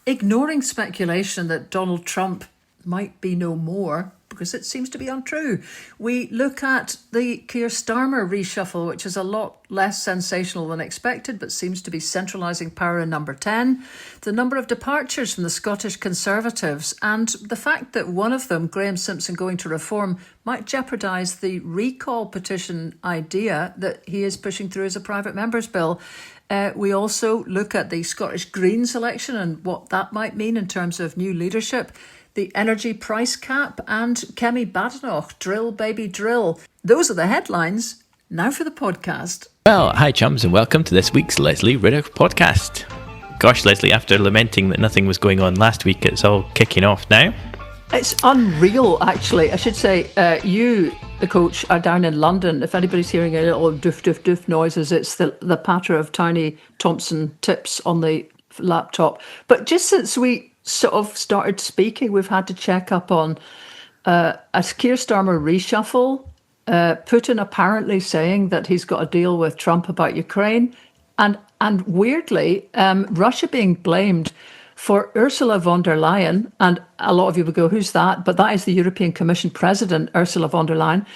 ignoring speculation that Donald Trump might be no more, because it seems to be untrue. We look at the Keir Starmer reshuffle, which is a lot less sensational than expected, but seems to be centralising power in number 10. The number of departures from the Scottish Conservatives, and the fact that one of them, Graham Simpson, going to reform, might jeopardise the recall petition idea that he is pushing through as a private member's bill. We also look at the Scottish Greens election and what that might mean in terms of new leadership, the energy price cap, and Kemi Badenoch, drill baby drill. Those are the headlines. Now for the podcast. Well, hi chums, and welcome to this week's Leslie Riddoch podcast. Gosh, Leslie, after lamenting that nothing was going on last week, it's all kicking off now. It's unreal, actually. I should say, you, the coach, are down in London. If anybody's hearing a little doof, doof, doof noises, it's the patter of tiny Thompson tips on the laptop. But just since we sort of started speaking, we've had to check up on a Keir Starmer reshuffle, Putin apparently saying that he's got a deal with Trump about Ukraine, and weirdly, Russia being blamed for Ursula von der Leyen. And a lot of you would go, who's that? But that is the European Commission President, Ursula von der Leyen,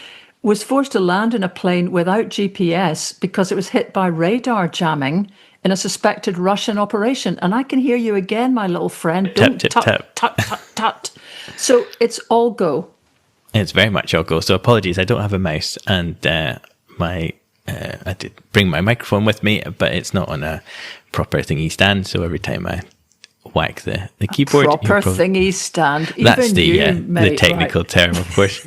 was forced to land in a plane without GPS because it was hit by radar jamming in a suspected Russian operation. And I can hear you again, my little friend. Tap, tap, tap. Tut, tut, tut. So it's all go. It's very much all go. So apologies, I don't have a mouse, and I did bring my microphone with me, but it's not on a proper thingy stand. So every time I whack the keyboard, proper thingy stand. That's Even the technical term, of course.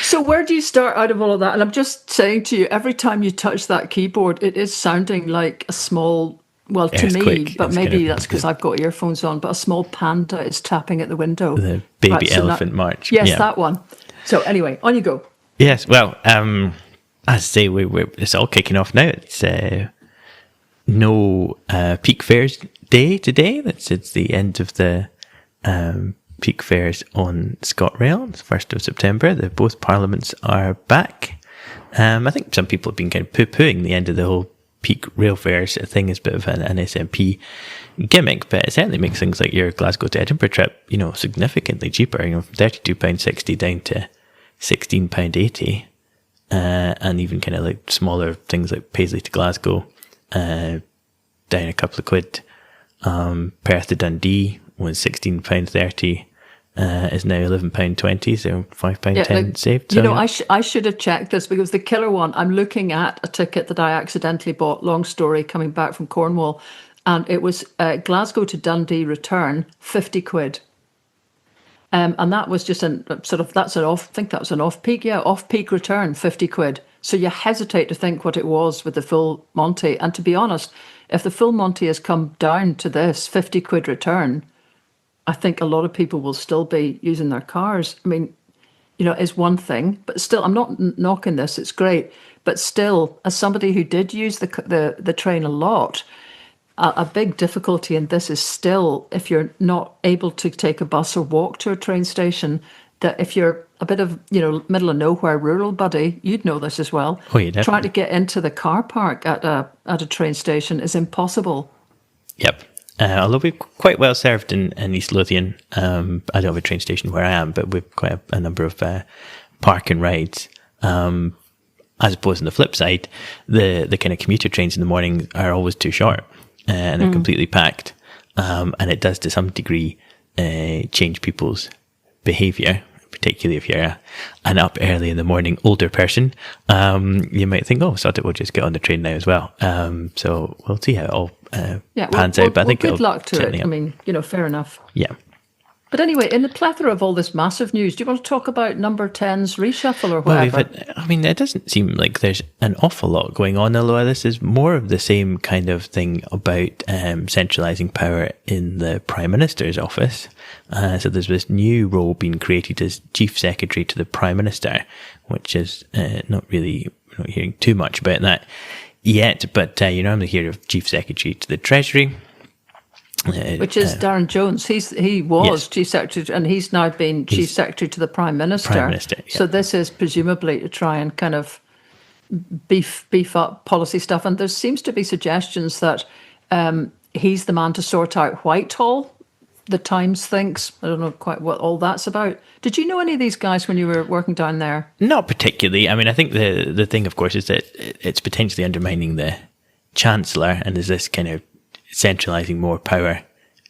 So where do you start out of all of that? And I'm just saying to you, every time you touch that keyboard, it is sounding like a small, well, to earthquake. me, but It's maybe kind of that's because I've got earphones on, but a small panda is tapping at the window. The baby Right, so elephant march. Yes, Yeah. that one. So anyway, on you go. Yes, well, as I say, it's all kicking off now. It's no peak fairs day today. It's the end of the peak fairs on ScotRail. It's 1st of September. Both parliaments are back. I think some people have been kind of poo-pooing the end of the whole peak rail fares thing as a bit of an SNP gimmick, but it certainly makes things like your Glasgow to Edinburgh trip, significantly cheaper. From £32.60 down to £16.80, and even kind of like smaller things like Paisley to Glasgow, down a couple of quid. Perth to Dundee was £16.30, is now £11.20, so £5.10 saved. So, I should have checked this, because the killer one, I'm looking at a ticket that I accidentally bought, long story, coming back from Cornwall, and it was Glasgow to Dundee return, 50 quid. And that was just I think that was an off-peak return, 50 quid. So you hesitate to think what it was with the full Monty. And to be honest, if the full Monty has come down to this 50 quid return, I think a lot of people will still be using their cars. I mean, is one thing, but still, I'm not knocking this. It's great. But still, as somebody who did use the train a lot, a big difficulty in this is still, if you're not able to take a bus or walk to a train station, that if you're a bit of, middle of nowhere rural buddy, you'd know this as well. Oh, yeah, definitely. Trying to get into the car park at a train station is impossible. Yep. Although we're quite well served in East Lothian. I don't have a train station where I am, but we've quite a number of park and rides. I suppose on the flip side, the kind of commuter trains in the morning are always too short, and they're completely packed. And it does to some degree change people's behaviour, particularly if you're an up early in the morning older person. You might think, sod it, we'll just get on the train now as well. So we'll see how it all pans out. But I think good luck to it. I mean, fair enough. Yeah. But anyway, in the plethora of all this massive news, do you want to talk about number 10's reshuffle or whatever? Well, it doesn't seem like there's an awful lot going on, although this is more of the same kind of thing about centralising power in the Prime Minister's office. So there's this new role being created as Chief Secretary to the Prime Minister, which is we're not hearing too much about that yet, but you normally hear of Chief Secretary to the Treasury. Which is Darren Jones. He was yes. Chief Secretary, and he's now been Chief Secretary to the Prime Minister. Prime Minister, yeah. So this is presumably to try and kind of beef up policy stuff. And there seems to be suggestions that he's the man to sort out Whitehall, the Times thinks. I don't know quite what all that's about. Did you know any of these guys when you were working down there? Not particularly. I mean, I think the thing, of course, is that it's potentially undermining the Chancellor, and is this kind of centralising more power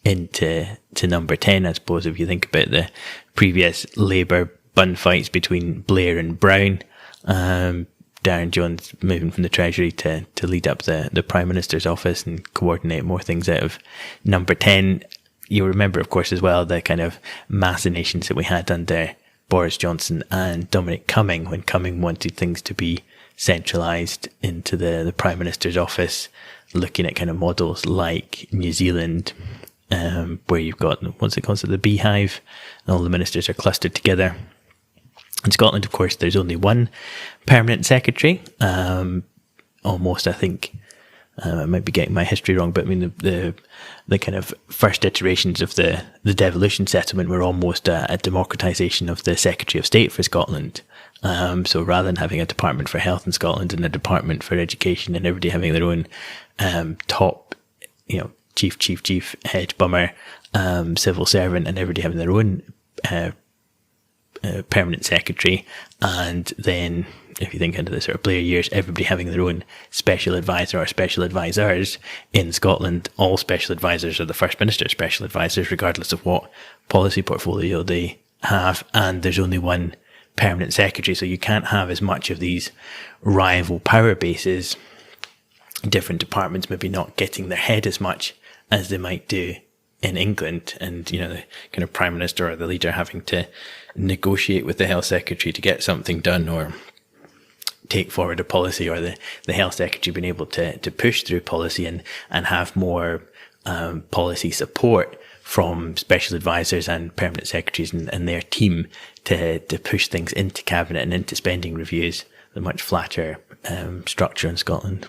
into number 10, I suppose, if you think about the previous Labour bun fights between Blair and Brown. Darren Jones moving from the Treasury to lead up the Prime Minister's office and coordinate more things out of number 10. You remember, of course, as well, the kind of machinations that we had under Boris Johnson and Dominic Cumming, when Cumming wanted things to be centralised into the Prime Minister's office, looking at kind of models like New Zealand, where you've got, what's it called, so the beehive, and all the ministers are clustered together. In Scotland, of course, there's only one permanent secretary. Almost, I think, I might be getting my history wrong, but I mean, the kind of first iterations of the devolution settlement were almost a democratisation of the Secretary of State for Scotland. So rather than having a department for health in Scotland and a department for education and everybody having their own top, chief, head bummer, civil servant, and everybody having their own permanent secretary, and then if you think into the sort of Blair years, everybody having their own special advisor or special advisors. In Scotland, all special advisors are the First Minister's special advisors, regardless of what policy portfolio they have, and there's only one permanent secretary, so you can't have as much of these rival power bases, different departments maybe not getting their head as much as they might do in England, and the kind of Prime Minister or the leader having to negotiate with the Health Secretary to get something done or take forward a policy, or the Health Secretary being able to push through policy and have more policy support from special advisors and permanent secretaries and their team to push things into cabinet and into spending reviews, the much flatter structure in Scotland.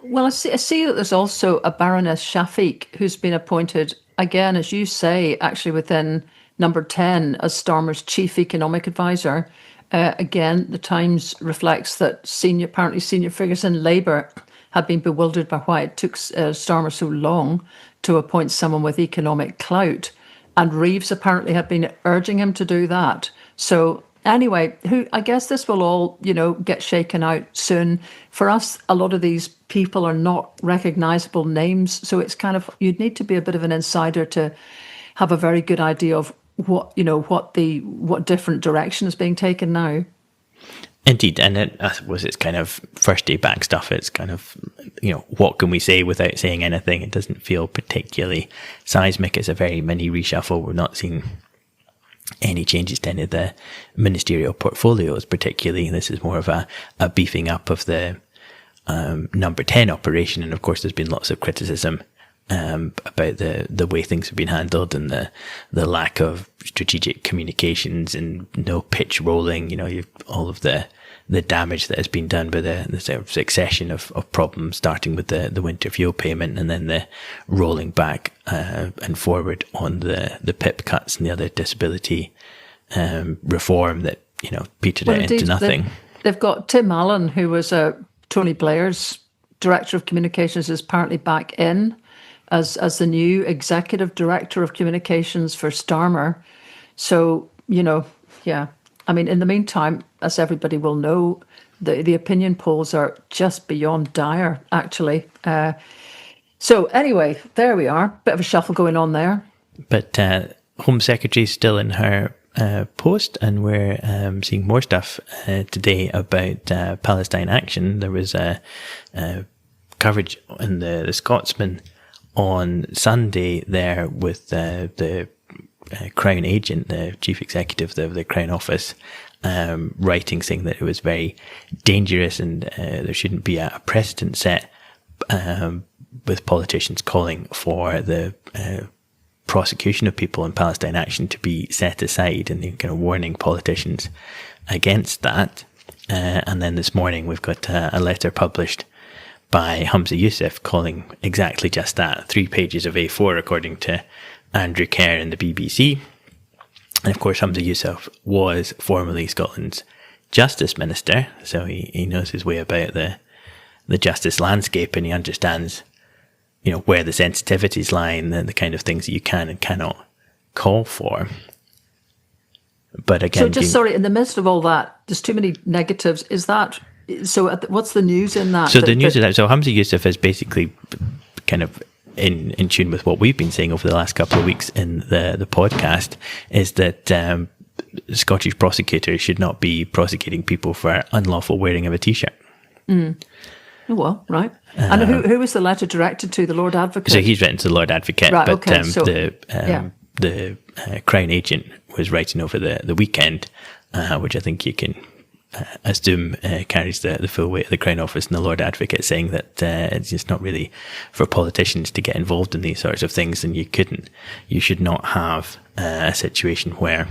Well, I see that there's also a Baroness Shafiq who's been appointed, again, as you say, actually within number 10 as Starmer's chief economic advisor. Again, the Times reflects that apparently senior figures in Labour had been bewildered by why it took Starmer so long to appoint someone with economic clout. And Reeves apparently had been urging him to do that. So anyway, I guess this will all, get shaken out soon. For us, a lot of these people are not recognisable names. So it's kind of, you'd need to be a bit of an insider to have a very good idea of what different direction is being taken now. Indeed, and I suppose it's kind of first day back stuff. It's kind of, what can we say without saying anything? It doesn't feel particularly seismic. It's a very mini reshuffle. We're not seeing any changes to any of the ministerial portfolios particularly. This is more of a beefing up of the number 10 operation. And of course, there's been lots of criticism about the way things have been handled and the lack of strategic communications and no pitch rolling. You've all of the damage that has been done by the sort of succession of problems, starting with the winter fuel payment and then the rolling back and forward on the PIP cuts and the other disability reform that petered out into nothing. They've got Tim Allen, who was Tony Blair's Director of Communications, is apparently back in as the new Executive Director of Communications for Starmer. So, yeah. I mean, in the meantime, as everybody will know, the opinion polls are just beyond dire, actually. So anyway, there we are. Bit of a shuffle going on there. But Home Secretary's still in her post, and we're seeing more stuff today about Palestine action. There was coverage in the Scotsman on Sunday there with the Crown agent, the chief executive of the Crown Office, writing saying that it was very dangerous and there shouldn't be a precedent set, with politicians calling for the prosecution of people in Palestine action to be set aside, and kind of warning politicians against that. And then this morning we've got a letter published by Humza Yousaf calling exactly just that, 3 pages of A4 according to Andrew Kerr in the BBC. And of course Humza Yousaf was formerly Scotland's Justice Minister, so he knows his way about the justice landscape, and he understands where the sensitivities lie and the kind of things that you can and cannot call for. But again, sorry, in the midst of all that, there's too many negatives. Is that so? What's the news in that? So the news is that Humza Yousaf is basically kind of in tune with what we've been saying over the last couple of weeks in the podcast, is that Scottish prosecutors should not be prosecuting people for unlawful wearing of a T-shirt. Mm. Oh, well, right. And who was the letter directed to? The Lord Advocate? So he's written to the Lord Advocate, right, but okay, the Crown agent was writing over the weekend, which I think you can assume carries the full weight of the Crown Office and the Lord Advocate, saying that it's just not really for politicians to get involved in these sorts of things, and you should not have a situation where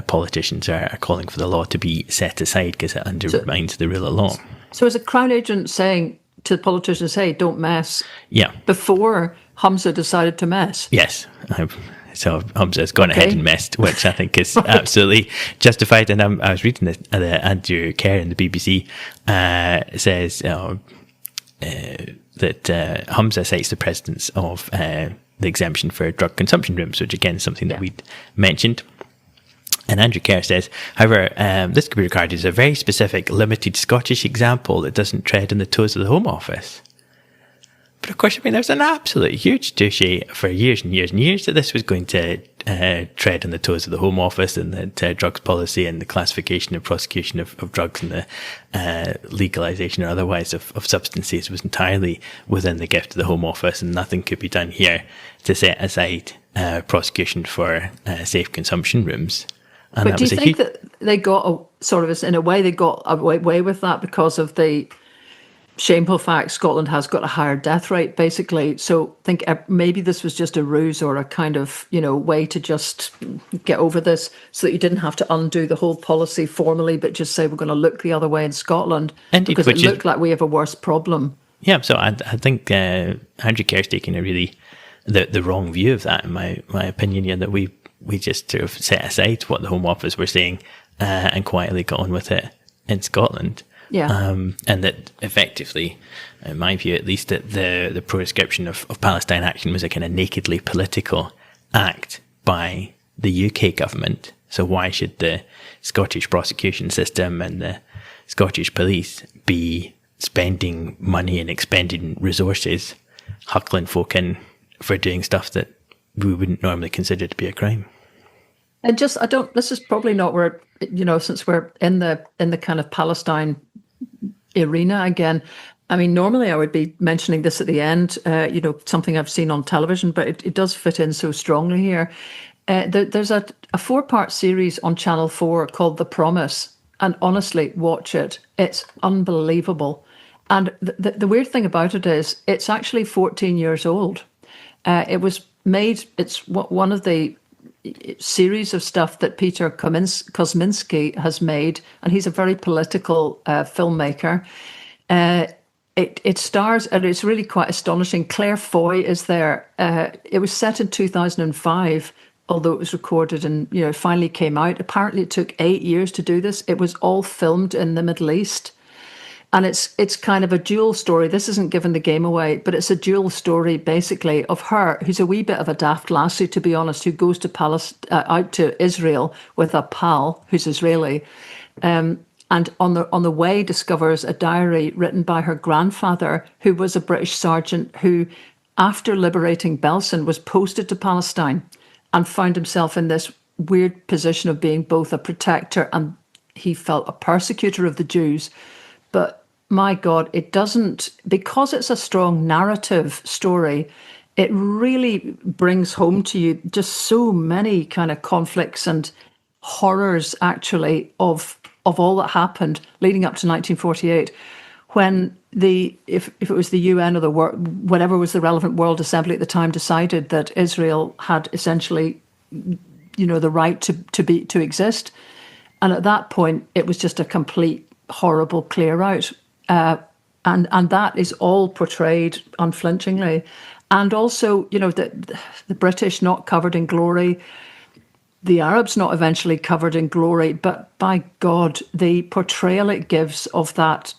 politicians are calling for the law to be set aside because it undermines the rule of law. So is a Crown agent saying to the politicians, hey, don't mess? Yeah. Before Humza decided to mess? Yes. So Humza's gone ahead and messed, which I think is absolutely justified. And I was reading Andrew Kerr in the BBC says that Humza cites the precedence of the exemption for drug consumption rooms, which again is something that we'd mentioned. And Andrew Kerr says, however, this could be regarded as a very specific, limited Scottish example that doesn't tread on the toes of the Home Office. But of course, there's an absolute huge dossier for years and years and years that this was going to tread on the toes of the Home Office, and that drugs policy and the classification and prosecution of drugs and the legalisation or otherwise of substances was entirely within the gift of the Home Office, and nothing could be done here to set aside prosecution for safe consumption rooms. And but do you think that they got in a way they got away with that because of the shameful fact Scotland has got a higher death rate, basically? So I think maybe this was just a ruse or a kind of, way to just get over this so that you didn't have to undo the whole policy formally, but just say we're going to look the other way in Scotland. Indeed, because it looked like we have a worse problem. Yeah, so I think Andrew Kerr's taking a really the wrong view of that, in my opinion, yeah, that we just sort of set aside what the Home Office were saying and quietly got on with it in Scotland. Yeah. And that effectively, in my view at least, that the proscription of Palestine action was a kind of nakedly political act by the UK government. So why should the Scottish prosecution system and the Scottish police be spending money and expending resources, huckling folk in for doing stuff that we wouldn't normally consider to be a crime? And this is probably not where, since we're in the kind of Palestine arena again. Normally I would be mentioning this at the end, something I've seen on television, but it does fit in so strongly here. There's a 4-part series on Channel 4 called The Promise. And honestly, watch it. It's unbelievable. And the weird thing about it is it's actually 14 years old. It was made, it's one of the series of stuff that Peter Kosminski has made, and he's a very political filmmaker. It stars, and it's really quite astonishing, Claire Foy is there. It was set in 2005, although it was recorded and finally came out. Apparently it took 8 years to do this. It was all filmed in the Middle East. And it's kind of a dual story. This isn't giving the game away, but it's a dual story, basically, of her, who's a wee bit of a daft lassie, to be honest, who goes to out to Israel with a pal who's Israeli, and on the way discovers a diary written by her grandfather, who was a British sergeant who, after liberating Belsen, was posted to Palestine and found himself in this weird position of being both a protector and, he felt, a persecutor of the Jews. But my God, it doesn't, because it's a strong narrative story, it really brings home to you just so many kind of conflicts and horrors, actually, of all that happened leading up to 1948, when if it was the UN or the whatever was the relevant World Assembly at the time, decided that Israel had essentially, the right to exist, and at that point it was just a complete horrible clear out. And that is all portrayed unflinchingly. And also, the British not covered in glory, the Arabs not eventually covered in glory, but by God, the portrayal it gives of that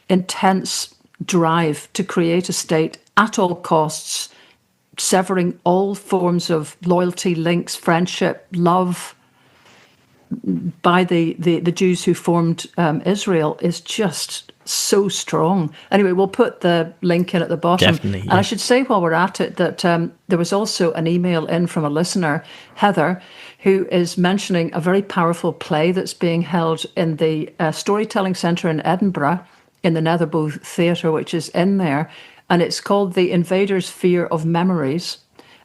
intense drive to create a state at all costs, severing all forms of loyalty, links, friendship, love by the Jews who formed Israel is just so strong. Anyway, we'll put the link in at the bottom. Definitely, yeah. And I should say while we're at it that there was also an email in from a listener, Heather, who is mentioning a very powerful play that's being held in the Storytelling Centre in Edinburgh, in the Netherbow Theatre, which is in there. And it's called The Invader's Fear of Memories.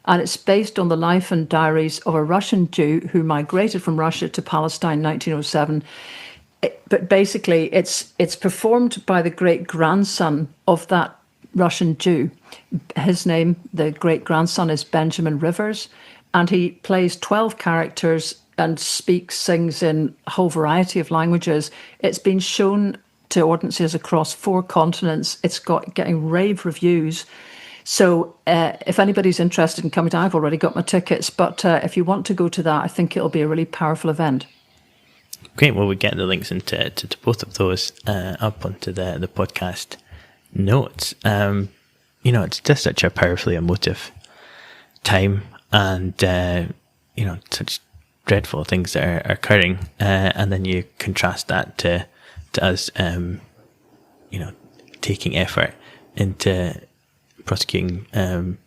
And it's based on the life and diaries of a Russian Jew who migrated from Russia to Palestine in 1907. But basically, it's performed by the great-grandson of that Russian Jew. His name, the great-grandson, is Benjamin Rivers, and he plays 12 characters and sings in a whole variety of languages. It's been shown to audiences across 4 continents. It's getting rave reviews. So if anybody's interested in coming down, I've already got my tickets. But if you want to go to that, I think it'll be a really powerful event. Great. Well, we get the links into to both of those up onto the podcast notes. It's just such a powerfully emotive time, and such dreadful things that are occurring, and then you contrast that to us, taking effort into prosecuting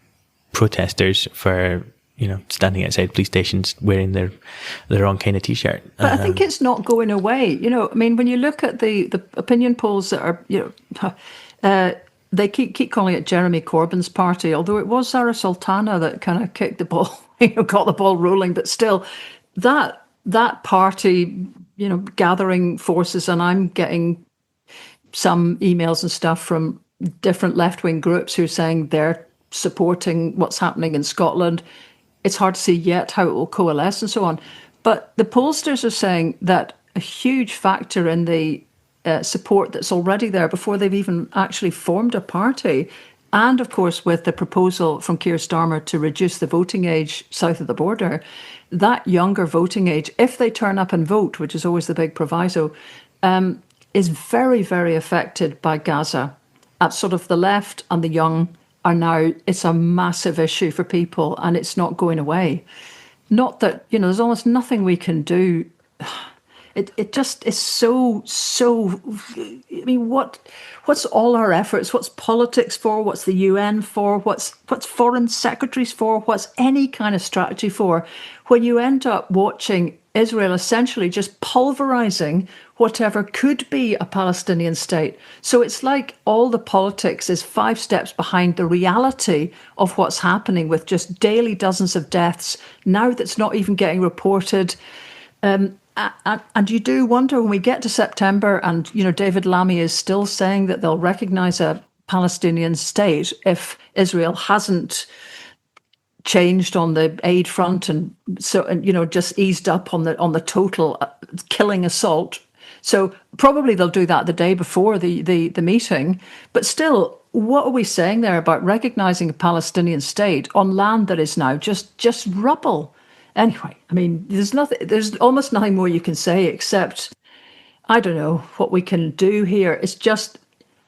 protesters for standing outside police stations wearing the wrong kind of t-shirt. But I think it's not going away. When you look at the opinion polls that are, they keep calling it Jeremy Corbyn's party, although it was Zara Sultana that kind of kicked the ball, got the ball rolling. But still, that party, gathering forces, and I'm getting some emails and stuff from different left-wing groups who are saying they're supporting what's happening in Scotland. It's hard to see yet how it will coalesce and so on. But the pollsters are saying that a huge factor in the support that's already there before they've even actually formed a party, and of course with the proposal from Keir Starmer to reduce the voting age south of the border, that younger voting age, if they turn up and vote, which is always the big proviso, is very, very affected by Gaza. At sort of the left and the young are now, it's a massive issue for people, and it's not going away. Not that, there's almost nothing we can do. It just is so, what's all our efforts? What's politics for? What's the UN for? What's foreign secretaries for? What's any kind of strategy for? When you end up watching Israel essentially just pulverizing whatever could be a Palestinian state. So it's like all the politics is 5 steps behind the reality of what's happening, with just daily dozens of deaths now that's not even getting reported. And you do wonder when we get to September, and David Lammy is still saying that they'll recognise a Palestinian state if Israel hasn't changed on the aid front, and just eased up on the total killing assault. So probably they'll do that the day before the meeting. But still, what are we saying there about recognising a Palestinian state on land that is now just rubble? Anyway, there's almost nothing more you can say except, I don't know what we can do here. It's just,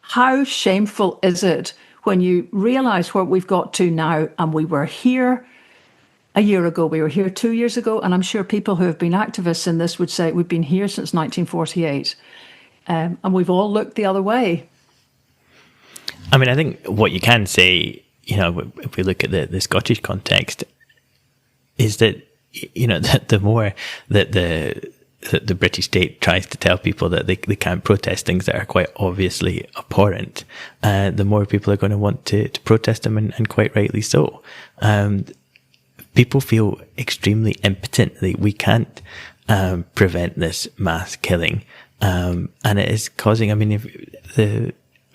how shameful is it when you realise where we've got to now, and we were here a year ago, we were here 2 years ago, and I'm sure people who have been activists in this would say we've been here since 1948, and we've all looked the other way. I think what you can say, if we look at the Scottish context, is that, that the more that the British state tries to tell people that they can't protest things that are quite obviously abhorrent, the more people are going to want to protest them, and quite rightly so. People feel extremely impotent. We can't prevent this mass killing, and it is causing. If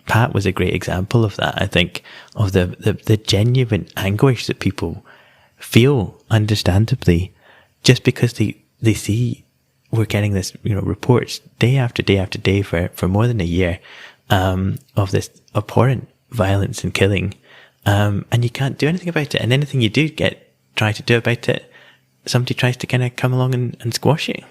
Pat was a great example of that. I think of the genuine anguish that people feel, understandably, just because they see we're getting this, reports day after day after day for more than a year of this abhorrent violence and killing, and you can't do anything about it. And anything you do try to do about it, somebody tries to kind of come along and squash it.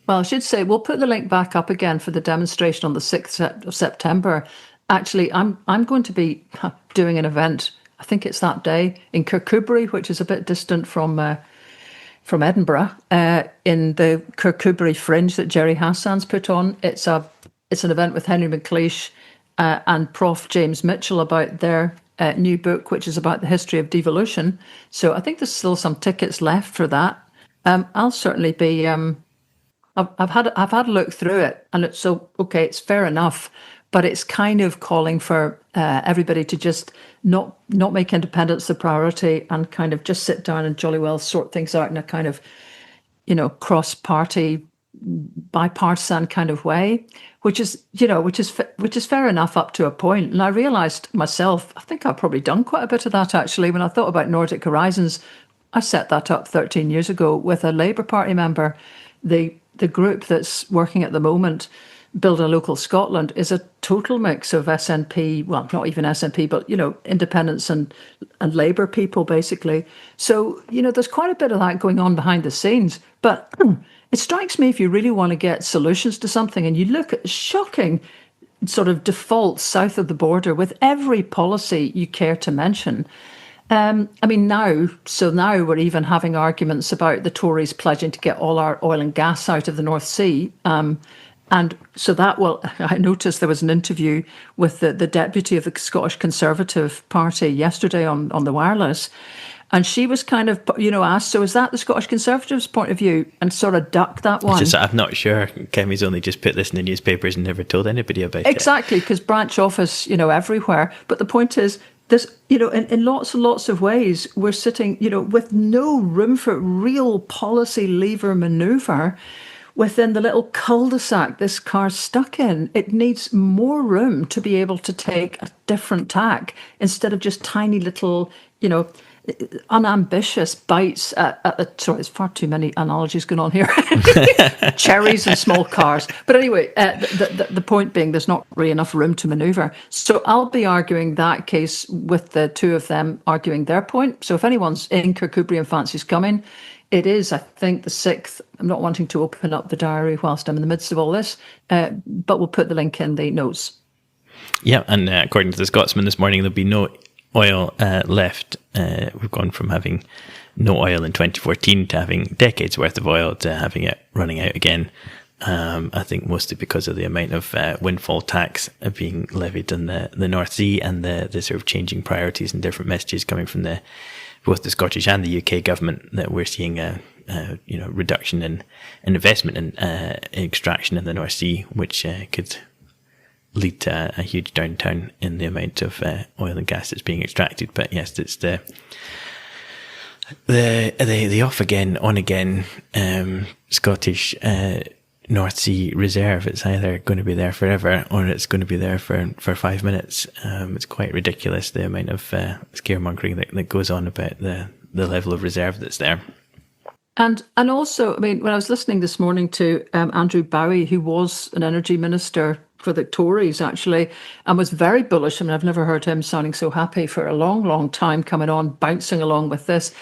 Well, I should say, we'll put the link back up again for the demonstration on the 6th of September. Actually, I'm going to be doing an event I think it's that day in Kirkcudbright, which is a bit distant from Edinburgh, in the Kirkcudbright Fringe that Jerry Hassan's put on. It's an event with Henry McLeish and Prof. James Mitchell about their new book, which is about the history of devolution. So I think there's still some tickets left for that. I'll certainly be. I've had a look through it, and it's okay. It's fair enough, but it's kind of calling for everybody to just not make independence the priority and kind of just sit down and jolly well sort things out in a kind of, cross-party, bipartisan kind of way, which is fair enough up to a point. And I realised myself, I think I've probably done quite a bit of that actually. When I thought about Nordic Horizons, I set that up 13 years ago with a Labour Party member. The group that's working at the moment, Build a Local Scotland, is a total mix of SNP, well, not even SNP, but, independents and Labour people, basically. So, there's quite a bit of that going on behind the scenes. But it strikes me, if you really want to get solutions to something, and you look at shocking sort of defaults south of the border with every policy you care to mention. Now we're even having arguments about the Tories pledging to get all our oil and gas out of the North Sea. And so I noticed there was an interview with the deputy of the Scottish Conservative Party yesterday on the wireless. And she was kind of, asked, so is that the Scottish Conservatives' point of view? And sort of ducked that one. It's just, I'm not sure. Kemi's only just put this in the newspapers and never told anybody about it. Exactly, because branch office, everywhere. But the point is, there's, in lots and lots of ways, we're sitting, with no room for real policy lever manoeuvre within the little cul-de-sac this car's stuck in. It needs more room to be able to take a different tack instead of just tiny little, unambitious bites at the. Sorry, there's far too many analogies going on here. Cherries and small cars. But anyway, the point being, there's not really enough room to manoeuvre. So I'll be arguing that case with the two of them arguing their point. So if anyone's in Kirkcudbright and fancies coming, it is, I think, the 6th. I'm not wanting to open up the diary whilst I'm in the midst of all this, but we'll put the link in the notes. Yeah, and according to the Scotsman this morning, there'll be no oil left. We've gone from having no oil in 2014 to having decades worth of oil to having it running out again. I think mostly because of the amount of windfall tax being levied on the North Sea and the sort of changing priorities and different messages coming from both the Scottish and the UK government, that we're seeing a reduction in investment in extraction in the North Sea, which could lead to a huge downturn in the amount of oil and gas that's being extracted. But yes, it's the off again, on again Scottish North Sea reserve. It's either going to be there forever or it's going to be there for 5 minutes. It's quite ridiculous, the amount of scaremongering that goes on about the level of reserve that's there. And also, when I was listening this morning to Andrew Bowie, who was an energy minister for the Tories, actually, and was very bullish. I've never heard him sounding so happy for a long, long time, coming on, bouncing along with this.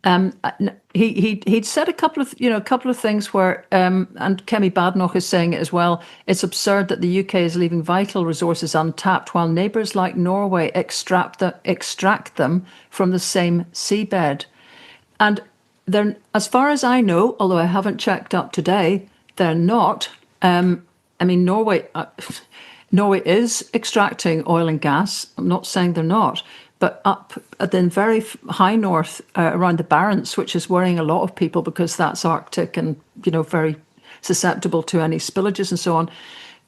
He'd said a couple of things where, and Kemi Badenoch is saying it as well. It's absurd that the UK is leaving vital resources untapped while neighbours like Norway extract them from the same seabed. And they're, as far as I know, although I haven't checked up today, they're not. Norway is extracting oil and gas. I'm not saying they're not. But up at the very high north, around the Barents, which is worrying a lot of people because that's Arctic and, very susceptible to any spillages and so on.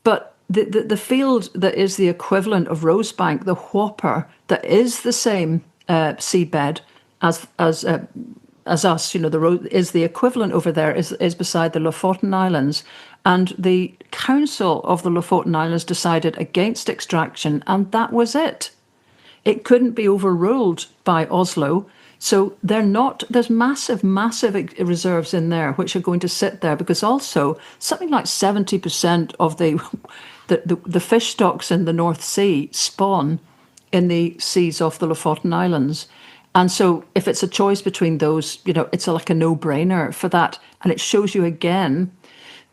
But the field that is the equivalent of Rosebank, the Whopper, that is the same seabed as us, the road is the equivalent over there, is beside the Lofoten Islands. And the Council of the Lofoten Islands decided against extraction, and that was it. It couldn't be overruled by Oslo. So there's massive, massive reserves in there which are going to sit there, because also something like 70% of the fish stocks in the North Sea spawn in the seas off the Lofoten Islands. And so if it's a choice between those, it's like a no-brainer for that. And it shows you again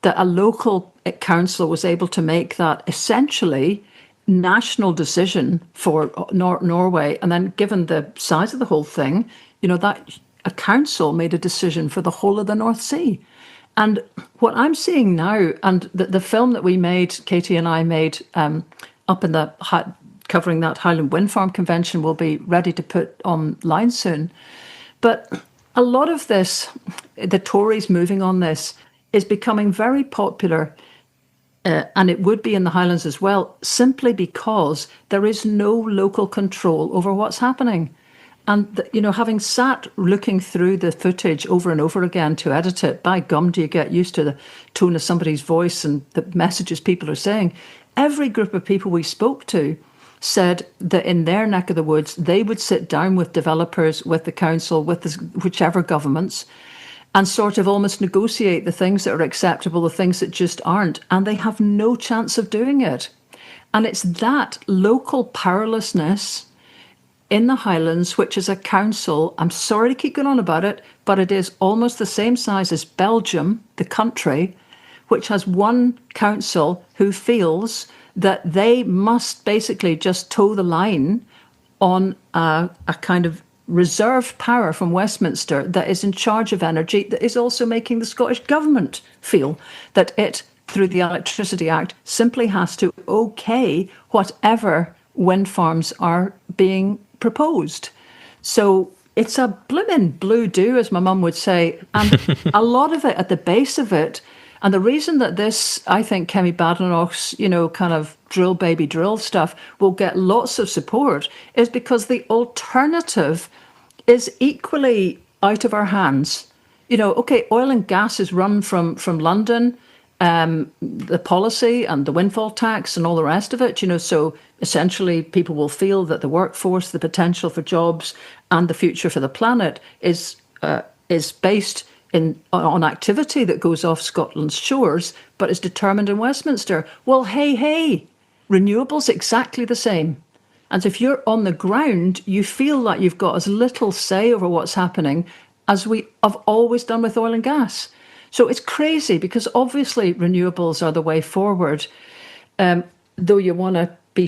that a local council was able to make that essentially national decision for Norway, and then given the size of the whole thing, that a council made a decision for the whole of the North Sea. And what I'm seeing now, and the film that we made, Katie and I made, up in covering that Highland Wind Farm Convention, will be ready to put online soon. But a lot of this, the Tories moving on this, is becoming very popular, and it would be in the Highlands as well, simply because there is no local control over what's happening. And, having sat looking through the footage over and over again to edit it, by gum, do you get used to the tone of somebody's voice and the messages people are saying. Every group of people we spoke to said that in their neck of the woods, they would sit down with developers, with the council, with whichever governments, and sort of almost negotiate the things that are acceptable, the things that just aren't. And they have no chance of doing it. And it's that local powerlessness in the Highlands, which is a council, I'm sorry to keep going on about it, but it is almost the same size as Belgium, the country, which has one council who feels that they must basically just toe the line on a kind of reserved power from Westminster that is in charge of energy, that is also making the Scottish government feel that it, through the Electricity Act, simply has to okay whatever wind farms are being proposed. So it's a blimmin' blue do, as my mum would say. And a lot of it, at the base of it, and the reason that this, I think, Kemi Badenoch's, kind of drill baby drill stuff will get lots of support is because the alternative is equally out of our hands. Okay, oil and gas is run from London, the policy and the windfall tax and all the rest of it, so essentially people will feel that the workforce, the potential for jobs and the future for the planet is based on activity that goes off Scotland's shores, but is determined in Westminster. Well, hey, renewables exactly the same. And if you're on the ground, you feel like you've got as little say over what's happening as we have always done with oil and gas. So it's crazy because obviously renewables are the way forward, though you want to be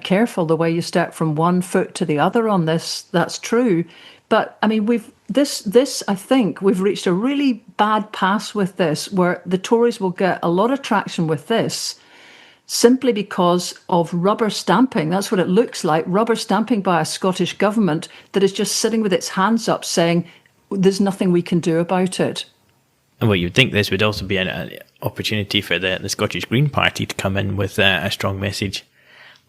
careful the way you step from one foot to the other on this. That's true. But I mean, I think we've reached a really bad pass with this, where the Tories will get a lot of traction with this simply because of rubber stamping. That's what it looks like, rubber stamping by a Scottish government that is just sitting with its hands up saying, there's nothing we can do about it. Well, you'd think this would also be an opportunity for the Scottish Green Party to come in with a strong message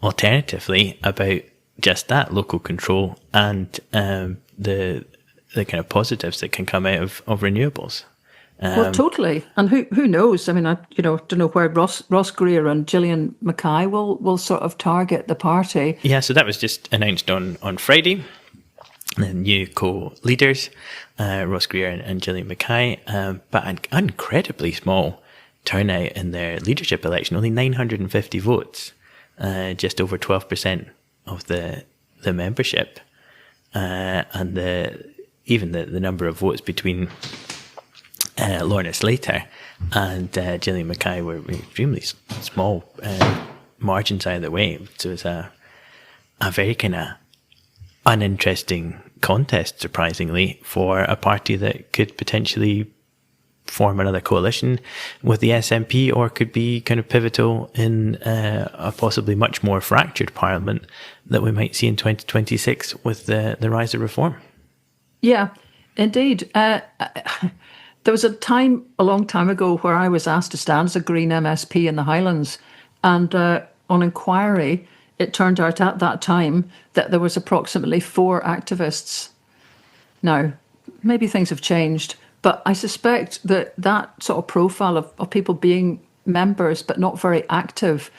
alternatively about just that, local control and the kind of positives that can come out of renewables. Well, totally. And who knows? I mean, I don't know where Ross Greer and Gillian Mackay will sort of target the party. Yeah, so that was just announced on Friday. The new co-leaders, Ross Greer and Gillian Mackay, but an incredibly small turnout in their leadership election, only 950 votes, just over 12% of the membership, and even the number of votes between Lorna Slater and Gillian Mackay were extremely small margins either way. So it's a very kind of uninteresting contest, surprisingly, for a party that could potentially form another coalition with the SNP, or could be kind of pivotal in a possibly much more fractured parliament that we might see in 2026 with the rise of reform. Yeah, indeed. There was a time a long time ago where I was asked to stand as a Green MSP in the Highlands, and on inquiry, it turned out at that time that there was approximately 4 activists. Now, maybe things have changed, but I suspect that sort of profile of people being members but not very active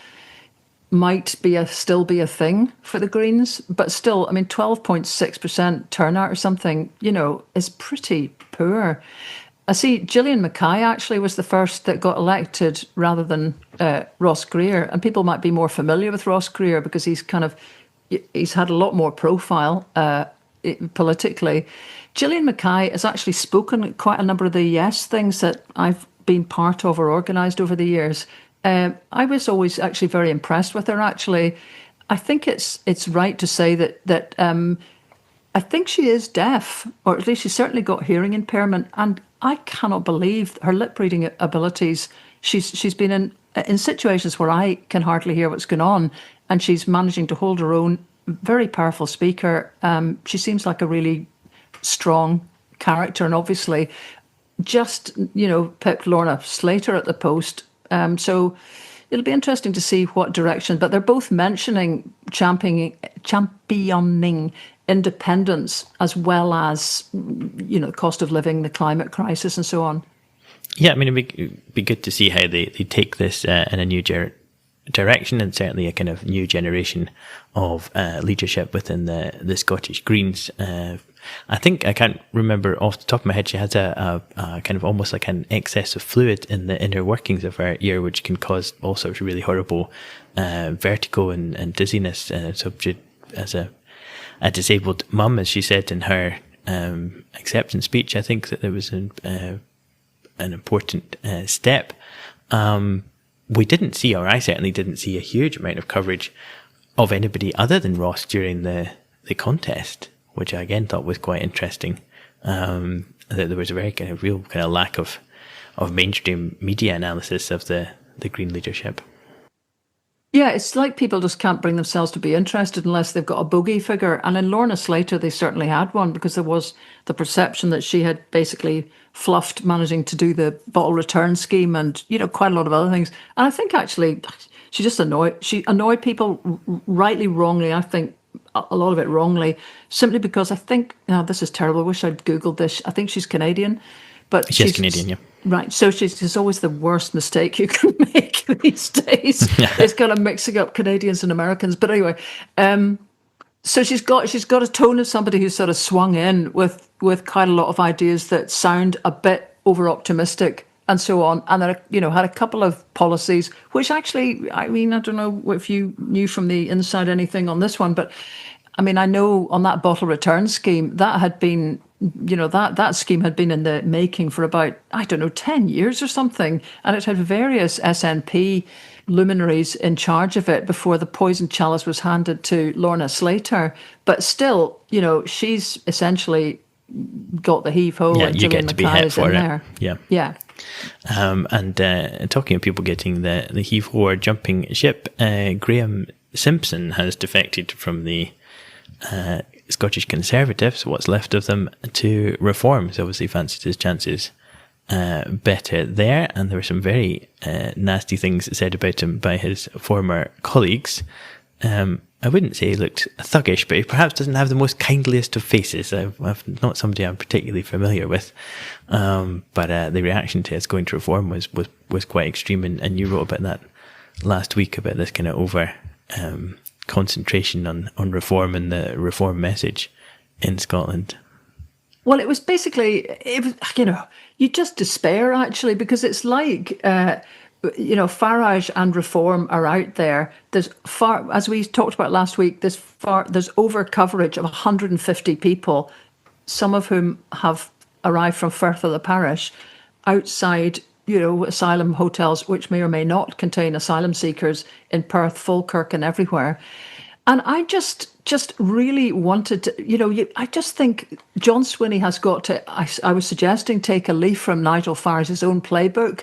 might still be a thing for the Greens. But still, I mean, 12.6% turnout or something, is pretty poor. I see Gillian Mackay actually was the first that got elected rather than Ross Greer. And people might be more familiar with Ross Greer because he's had a lot more profile politically. Gillian Mackay has actually spoken at quite a number of the Yes things that I've been part of or organised over the years. I was always actually very impressed with her. Actually, I think it's right to say that I think she is deaf, or at least she's certainly got hearing impairment. And I cannot believe her lip reading abilities. She's been in situations where I can hardly hear what's going on, and she's managing to hold her own. Very powerful speaker. She seems like a really strong character, and obviously just, pipped Lorna Slater at the post. So it'll be interesting to see what direction, but they're both mentioning championing independence as well as, the cost of living, the climate crisis and so on. Yeah, I mean, it'd be good to see how they take this in a new direction, and certainly a kind of new generation of leadership within the Scottish Greens. I think, I can't remember off the top of my head, she has a kind of almost like an excess of fluid in the inner workings of her ear, which can cause all sorts of really horrible vertigo and dizziness. So she, as a disabled mum, as she said in her acceptance speech, I think that there was an important step. We didn't see, or I certainly didn't see, a huge amount of coverage of anybody other than Ross during the contest, which I again thought was quite interesting. That there was a very kind of real kind of lack of mainstream media analysis of the Green leadership. Yeah, it's like people just can't bring themselves to be interested unless they've got a bogey figure. And in Lorna Slater, they certainly had one, because there was the perception that she had basically fluffed managing to do the bottle return scheme and, quite a lot of other things. And I think actually she annoyed people, rightly, wrongly. I think a lot of it wrongly, simply because I think, this is terrible, I wish I'd Googled this. I think she's Canadian. But she's Canadian, yeah. Right, so she's always the worst mistake you can make these days. It's kind of mixing up Canadians and Americans. But anyway, so she's got a tone of somebody who's sort of swung in with quite a lot of ideas that sound a bit over optimistic and so on, and then had a couple of policies which actually, I mean, I don't know if you knew from the inside anything on this one, but I mean, I know on that bottle return scheme that had been, that scheme had been in the making for about, 10 years or something, and it had various SNP luminaries in charge of it before the poison chalice was handed to Lorna Slater. But still, she's essentially got the heave-ho, and you get to be hit for it. There. Yeah. And talking of people getting the heave-ho or jumping ship, Graham Simpson has defected from the Scottish Conservatives, what's left of them, to Reform. So obviously fancied his chances better there, and there were some very nasty things said about him by his former colleagues. I wouldn't say he looked thuggish, but he perhaps doesn't have the most kindliest of faces. I'm not somebody I'm particularly familiar with, but the reaction to his going to Reform was quite extreme, and you wrote about that last week, about this kind of over concentration on Reform and the Reform message in Scotland. Well, it was basically, you just despair, actually, because it's like, Farage and Reform are out there. There's as we talked about last week, there's over coverage of 150 people, some of whom have arrived from Firth of the Parish, outside, asylum hotels, which may or may not contain asylum seekers in Perth, Falkirk and everywhere. And I just really wanted to, I just think John Swinney has got to, I was suggesting, take a leaf from Nigel Farage's own playbook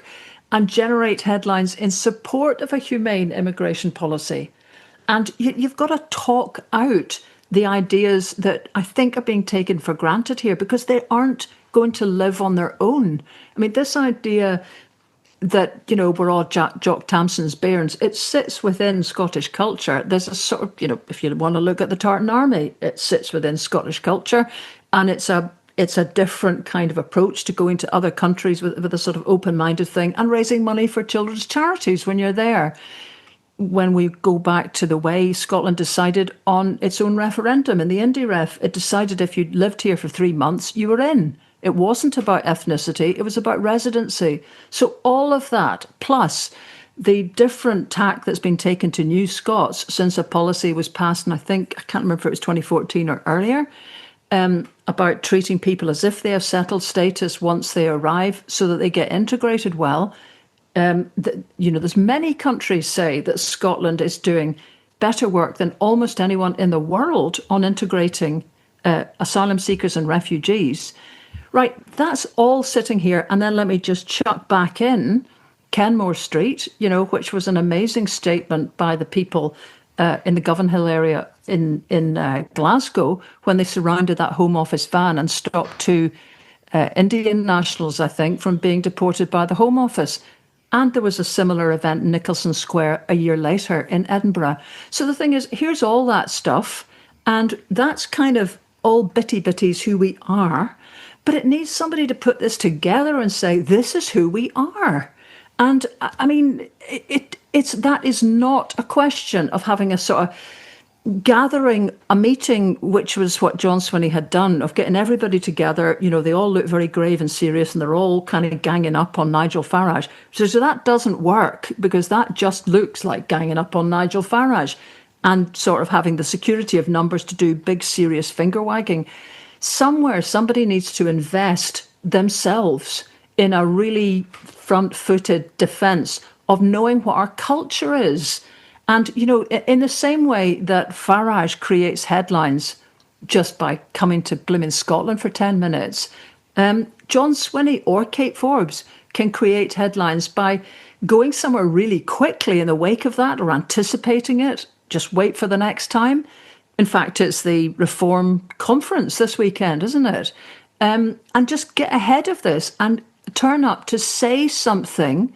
and generate headlines in support of a humane immigration policy. And you've got to talk out the ideas that I think are being taken for granted here, because they aren't going to live on their own. I mean, this idea that, we're all Jock Tamson's bairns, it sits within Scottish culture. There's a sort of, if you want to look at the Tartan Army, it sits within Scottish culture, and it's a different kind of approach to going to other countries with a sort of open-minded thing, and raising money for children's charities when you're there. When we go back to the way Scotland decided on its own referendum in the Indie Ref, it decided if you'd lived here for 3 months, you were in. It wasn't about ethnicity, it was about residency. So all of that, plus the different tack that's been taken to New Scots since a policy was passed, and I can't remember if it was 2014 or earlier, about treating people as if they have settled status once they arrive so that they get integrated well. there's many countries say that Scotland is doing better work than almost anyone in the world on integrating asylum seekers and refugees. Right, that's all sitting here. And then let me just chuck back in Kenmore Street, which was an amazing statement by the people in the Govanhill area in Glasgow when they surrounded that Home Office van and stopped two Indian nationals, I think, from being deported by the Home Office. And there was a similar event in Nicholson Square a year later in Edinburgh. So the thing is, here's all that stuff, and that's kind of all bitties who we are. But it needs somebody to put this together and say, this is who we are. And I mean, that is not a question of having a sort of gathering, a meeting, which was what John Swinney had done, of getting everybody together. They all look very grave and serious, and they're all kind of ganging up on Nigel Farage. So that doesn't work, because that just looks like ganging up on Nigel Farage and sort of having the security of numbers to do big, serious finger wagging. Somewhere, somebody needs to invest themselves in a really front-footed defence of knowing what our culture is. And, in the same way that Farage creates headlines just by coming to blimmin' Scotland for 10 minutes, John Swinney or Kate Forbes can create headlines by going somewhere really quickly in the wake of that, or anticipating it. Just wait for the next time. In fact, it's the Reform Conference this weekend, isn't it? And just get ahead of this and turn up to say something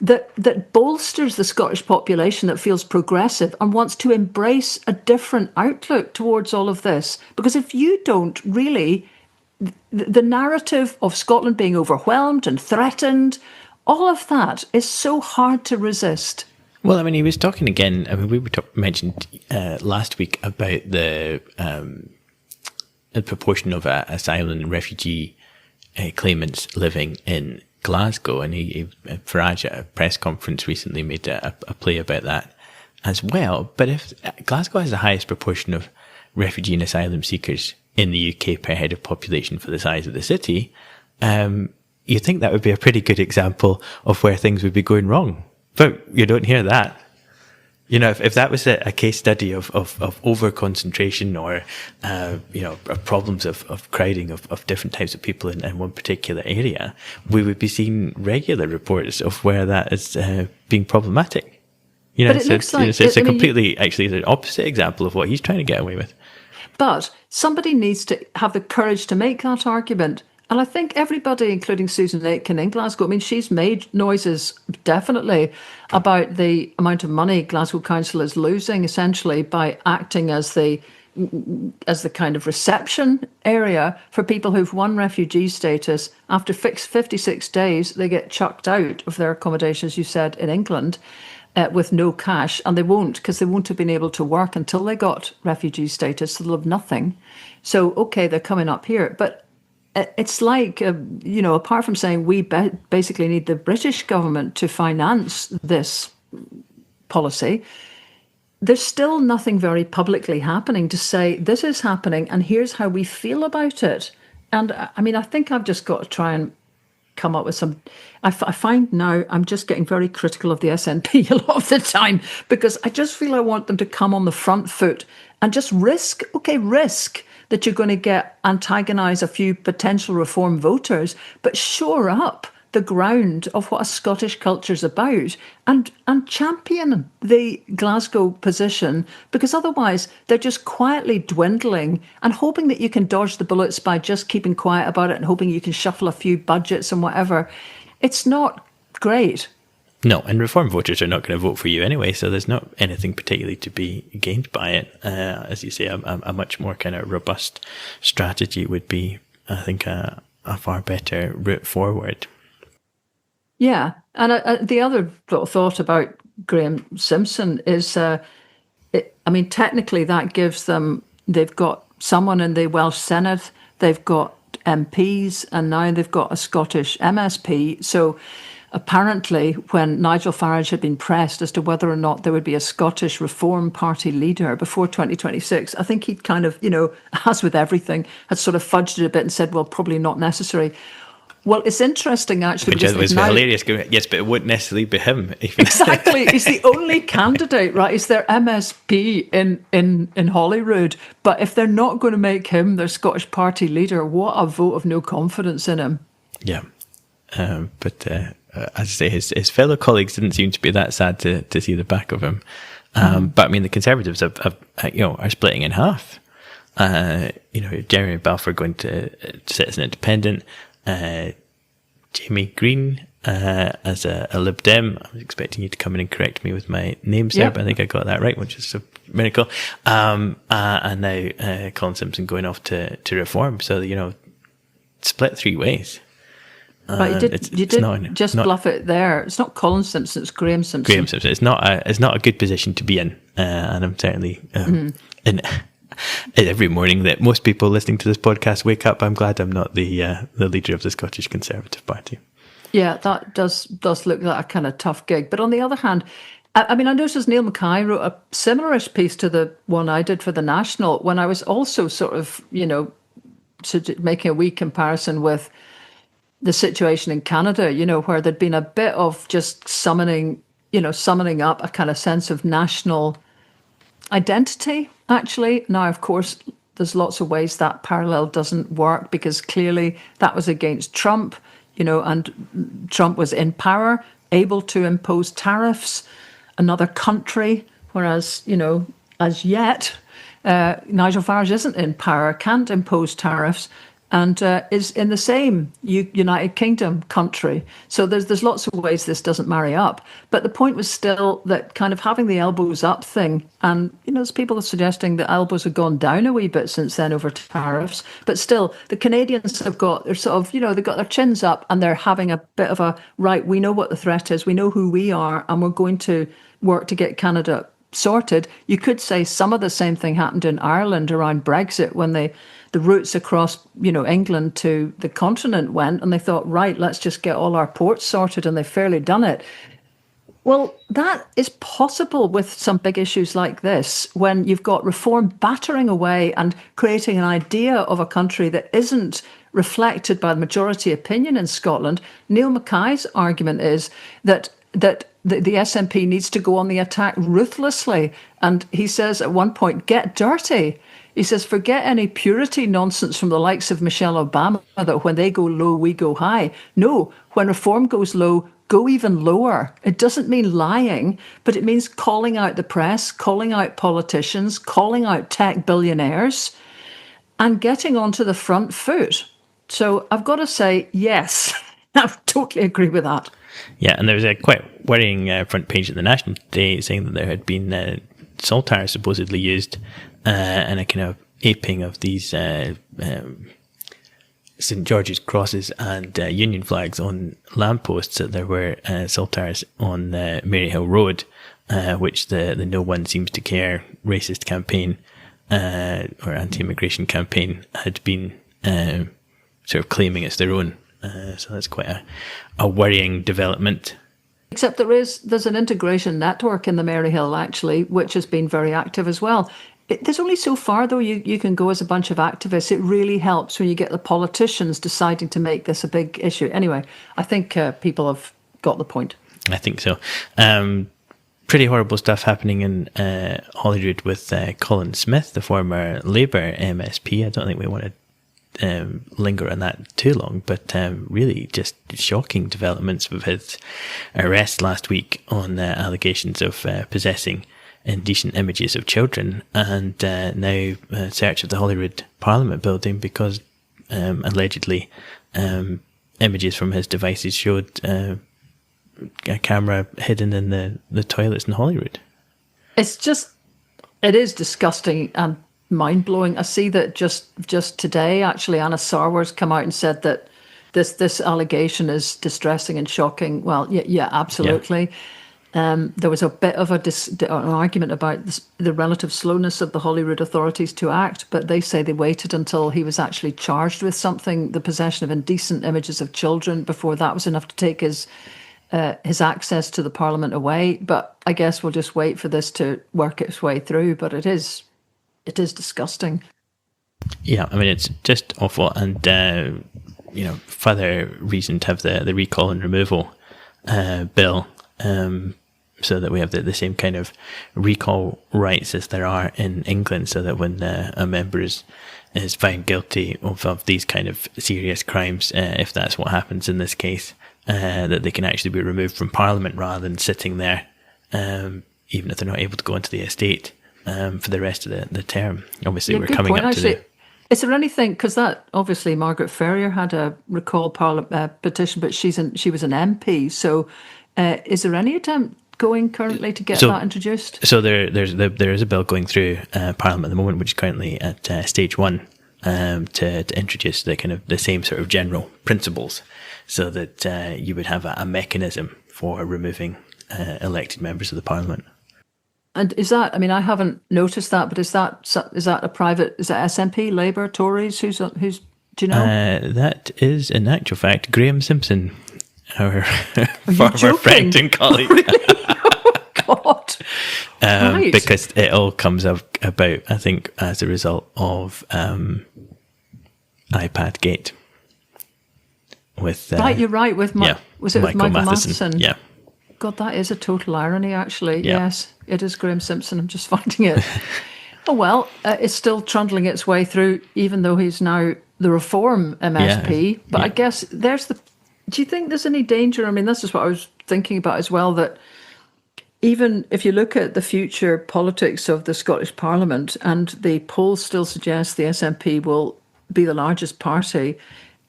that bolsters the Scottish population that feels progressive and wants to embrace a different outlook towards all of this. Because if you don't really, the narrative of Scotland being overwhelmed and threatened, all of that is so hard to resist. Well, I mean, he was talking again. I mean, we mentioned last week about the proportion of asylum and refugee claimants living in Glasgow, and Farage at a press conference recently made a play about that as well. But if Glasgow has the highest proportion of refugee and asylum seekers in the UK per head of population for the size of the city, you think that would be a pretty good example of where things would be going wrong. But you don't hear that. If that was a case study of over concentration or problems of crowding of different types of people in one particular area, we would be seeing regular reports of where that is being problematic. But it looks like it's a completely actually the opposite example of what he's trying to get away with. But somebody needs to have the courage to make that argument. And I think everybody, including Susan Aitken in Glasgow, I mean, she's made noises, definitely, about the amount of money Glasgow Council is losing, essentially, by acting as the kind of reception area for people who've won refugee status. After 56 days, they get chucked out of their accommodation, as you said, in England, with no cash. And they won't, because they won't have been able to work until they got refugee status, so they'll have nothing. So, OK, they're coming up here. But it's like, apart from saying we basically need the British government to finance this policy, there's still nothing very publicly happening to say this is happening and here's how we feel about it. And I mean, I think I've just got to try and come up with some. I find now I'm just getting very critical of the SNP a lot of the time, because I just feel I want them to come on the front foot and just risk that you're going to antagonise a few potential Reform voters, but shore up the ground of what a Scottish culture is about and champion the Glasgow position, because otherwise they're just quietly dwindling and hoping that you can dodge the bullets by just keeping quiet about it and hoping you can shuffle a few budgets and whatever. It's not great. No, and Reform voters are not going to vote for you anyway, so there's not anything particularly to be gained by it. As you say, a much more kind of robust strategy would be, I think, a far better route forward. Yeah, and the other thought about Graham Simpson is, technically that gives them, they've got someone in the Welsh Senate, they've got MPs, and now they've got a Scottish MSP, so apparently, when Nigel Farage had been pressed as to whether or not there would be a Scottish Reform Party leader before 2026, I think he'd kind of, as with everything, had sort of fudged it a bit and said, well, probably not necessary. Well, it's interesting actually. Which was hilarious. Yes, but it wouldn't necessarily be him. Even. Exactly. He's the only candidate, right? He's their MSP in Holyrood. But if they're not going to make him their Scottish Party leader, what a vote of no confidence in him. Yeah. But as I say, his fellow colleagues didn't seem to be that sad to see the back of him. But I mean, the Conservatives are splitting in half. Jeremy Balfour going to sit as an independent. Jamie Green as a Lib Dem. I was expecting you to come in and correct me with my names there, but I think I got that right, which is a miracle. And now Colin Simpson going off to Reform. So, split three ways. Right, you did just bluff it there. It's not Colin Simpson, it's Graham Simpson. Graham Simpson. It's not a good position to be in. And I'm certainly in every morning that most people listening to this podcast wake up, I'm glad I'm not the leader of the Scottish Conservative Party. Yeah, that does look like a kind of tough gig. But on the other hand, I mean, I noticed Neil Mackay wrote a similar-ish piece to the one I did for the National when I was also sort of, making a wee comparison with the situation in Canada, where there'd been a bit of just summoning up a kind of sense of national identity, actually. Now, of course, there's lots of ways that parallel doesn't work because clearly that was against Trump, and Trump was in power, able to impose tariffs, another country, whereas, as yet, Nigel Farage isn't in power, can't impose tariffs, and is in the same United Kingdom country. So there's lots of ways this doesn't marry up. But the point was still that kind of having the elbows up thing, and there's people suggesting that elbows have gone down a wee bit since then over tariffs. But still, the Canadians have got their sort of, they've got their chins up and they're having a bit of a, right, we know what the threat is, we know who we are, and we're going to work to get Canada sorted. You could say some of the same thing happened in Ireland around Brexit when the routes across, England to the continent went, and they thought, right, let's just get all our ports sorted, and they've fairly done it. Well, that is possible with some big issues like this, when you've got Reform battering away and creating an idea of a country that isn't reflected by the majority opinion in Scotland. Neil Mackay's argument is that the SNP needs to go on the attack ruthlessly. And he says at one point, get dirty. He says, forget any purity nonsense from the likes of Michelle Obama, that when they go low, we go high. No, when Reform goes low, go even lower. It doesn't mean lying, but it means calling out the press, calling out politicians, calling out tech billionaires, and getting onto the front foot. So I've got to say, yes, I totally agree with that. Yeah, and there was a quite worrying front page at the National today saying that there had been saltire supposedly used and a kind of aping of these St George's crosses and Union flags on lampposts, that there were saltires on Maryhill Road, which the No One Seems to Care racist campaign or anti-immigration campaign had been sort of claiming it's their own. So that's quite a worrying development. Except there's an integration network in the Maryhill, actually, which has been very active as well. There's only so far, though, you can go as a bunch of activists. It really helps when you get the politicians deciding to make this a big issue. Anyway, I think people have got the point. I think so. Pretty horrible stuff happening in Holyrood with Colin Smith, the former Labour MSP. I don't think we want to linger on that too long, but really just shocking developments with his arrest last week on allegations of possessing indecent images of children, and now search of the Holyrood Parliament building because allegedly images from his devices showed a camera hidden in the toilets in Holyrood. It is disgusting and mind-blowing. I see that just today, actually, Anna Sarwar's come out and said that this allegation is distressing and shocking. Well, yeah, absolutely. Yeah. There was a bit of an argument about the relative slowness of the Holyrood authorities to act, but they say they waited until he was actually charged with something, the possession of indecent images of children, before that was enough to take his access to the Parliament away. But I guess we'll just wait for this to work its way through. But it is disgusting. Yeah, I mean, it's just awful. And further reason to have the recall and removal bill, so that we have the same kind of recall rights as there are in England, so that when a member is found guilty of these kind of serious crimes, if that's what happens in this case, that they can actually be removed from Parliament rather than sitting there, even if they're not able to go into the estate for the rest of the term. Obviously, we're coming up to the... Is there anything, because that obviously Margaret Ferrier had a recall petition, but she was an MP. So, is there any attempt going currently to get that introduced? So there is a bill going through Parliament at the moment, which is currently at stage 1, to introduce the kind of the same sort of general principles, so that you would have a mechanism for removing elected members of the Parliament. And is that, I mean, I haven't noticed that, but is that a private, is that SNP, Labour, Tories? Who's do you know? That is, in actual fact, Graham Simpson, our former friend and colleague. Really? Oh, God. Right. Because it all comes about, I think, as a result of iPad Gate. Right, you're right, with was it with Michael Matheson? Yeah. God, that is a total irony, actually. Yeah. Yes, it is Graham Simpson. I'm just finding it. Oh, well, it's still trundling its way through, even though he's now the Reform MSP. But I guess do you think there's any danger? I mean, this is what I was thinking about as well, that even if you look at the future politics of the Scottish Parliament, and the polls still suggest the SNP will be the largest party,